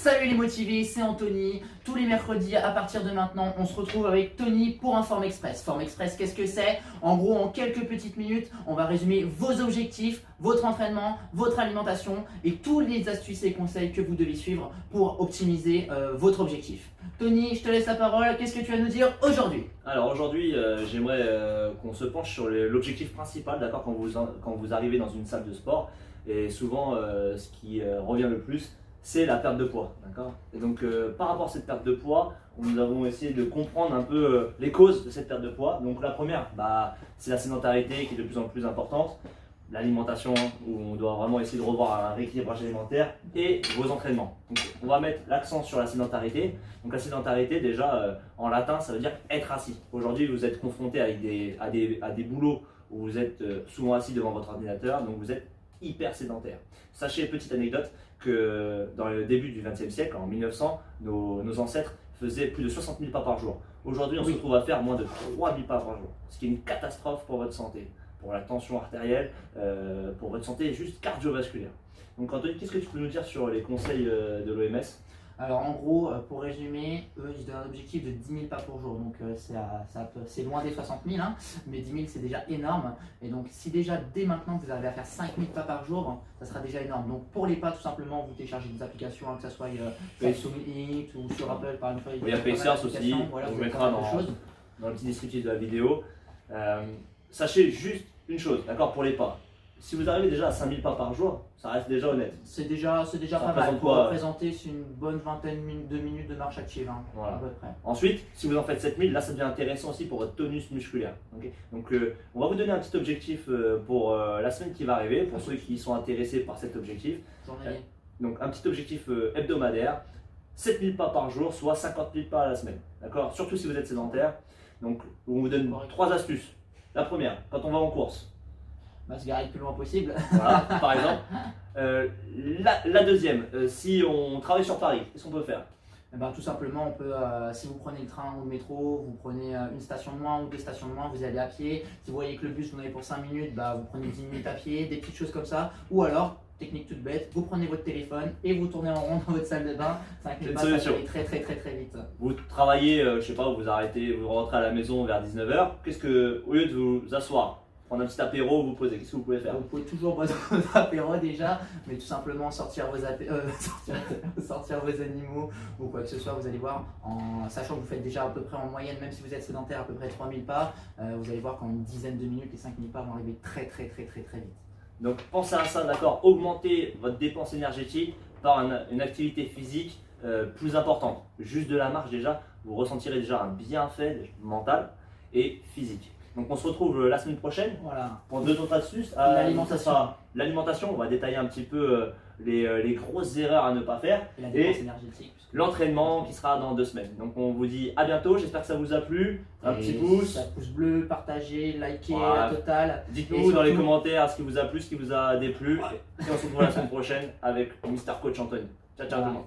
Salut les motivés, c'est Anthony. Tous les mercredis à partir de maintenant, on se retrouve avec Tony pour un Form Express. Form Express, qu'est-ce que c'est? En gros, en quelques petites minutes, on va résumer vos objectifs, votre entraînement, votre alimentation et tous les astuces et conseils que vous devez suivre pour optimiser votre objectif. Tony, je te laisse la parole. Qu'est-ce que tu vas nous dire aujourd'hui? Alors aujourd'hui, j'aimerais qu'on se penche sur l'objectif principal, d'accord, quand vous arrivez dans une salle de sport. Et souvent, ce qui revient le plus, c'est la perte de poids, d'accord. Et donc, par rapport à cette perte de poids, nous avons essayé de comprendre un peu les causes de cette perte de poids. Donc la première, c'est la sédentarité qui est de plus en plus importante, l'alimentation où on doit vraiment essayer de revoir un rééquilibrage alimentaire et vos entraînements. Donc, on va mettre l'accent sur la sédentarité. Donc la sédentarité, déjà en latin, ça veut dire être assis. Aujourd'hui, vous êtes confronté avec à des boulots où vous êtes souvent assis devant votre ordinateur, donc vous êtes hyper sédentaire. Sachez, petite anecdote, que dans le début du XXe siècle, en 1900, nos ancêtres faisaient plus de 60 000 pas par jour. Aujourd'hui, on se retrouve à faire moins de 3 000 pas par jour, ce qui est une catastrophe pour votre santé, pour la tension artérielle, pour votre santé juste cardiovasculaire. Donc Anthony, qu'est-ce que tu peux nous dire sur les conseils de l'OMS ? Alors en gros, pour résumer, eux ils se donnent un objectif de 10 000 pas par jour, donc c'est loin des 60 000, hein, mais 10 000 c'est déjà énorme. Et donc si déjà dès maintenant vous arrivez à faire 5 000 pas par jour, ça sera déjà énorme. Donc pour les pas, tout simplement, vous téléchargez des applications, hein, que ce soit sur Meet ou sur Apple par exemple. Il y a Pacers aussi, voilà, on vous mettra dans le petit descriptif de la vidéo. Sachez juste une chose, d'accord, pour les pas. Si vous arrivez déjà à 5000 pas par jour, ça reste déjà honnête. C'est déjà pas mal. Pour représenter, c'est une bonne vingtaine de minutes de marche active, hein, voilà. à peu près. Ensuite, si vous en faites 7000, là ça devient intéressant aussi pour votre tonus musculaire. Okay, donc on va vous donner un petit objectif pour la semaine qui va arriver, pour ceux qui sont intéressés par cet objectif. Donc un petit objectif hebdomadaire, 7000 pas par jour, soit 50 000 pas à la semaine. D'accord. Surtout si vous êtes sédentaire. Donc on vous donne 3 astuces. La première, quand on va en course, se garer le plus loin possible. Voilà, par exemple. La deuxième, si on travaille sur Paris, qu'est-ce qu'on peut faire? Tout simplement, on peut, si vous prenez le train ou le métro, vous prenez une station de moins ou 2 stations de moins, vous allez à pied. Si vous voyez que le bus vous en avez pour 5 minutes, vous prenez 10 minutes à pied, des petites choses comme ça. Ou alors, technique toute bête, vous prenez votre téléphone et vous tournez en rond dans votre salle de bain. 5 minutes, ça va aller très vite. Vous travaillez, je sais pas, vous rentrez à la maison vers 19 h. Au lieu de vous asseoir, prendre un petit apéro, vous posez, qu'est-ce que vous pouvez faire? Vous pouvez toujours boire votre apéro déjà, mais tout simplement sortir vos animaux ou quoi que ce soit. Vous allez voir, en sachant que vous faites déjà à peu près en moyenne, même si vous êtes sédentaire, à peu près 3000 pas, vous allez voir qu'en une dizaine de minutes, les 5000 pas vont arriver très vite. Donc pensez à ça, d'accord, augmentez votre dépense énergétique par une activité physique plus importante. Juste de la marche déjà, vous ressentirez déjà un bienfait mental et physique. Donc on se retrouve la semaine prochaine pour 2 autres astuces. L'alimentation, on va détailler un petit peu les grosses erreurs à ne pas faire. Et la dépense énergétique. L'entraînement qui sera dans 2 semaines. Donc on vous dit à bientôt, j'espère que ça vous a plu. Un petit pouce. Pouce bleu, partagez, likez, la totale. Dites-nous dans les commentaires ce qui vous a plu, ce qui vous a déplu. Et on se retrouve la semaine prochaine avec Mr Coach Anthony. Ciao tout le monde.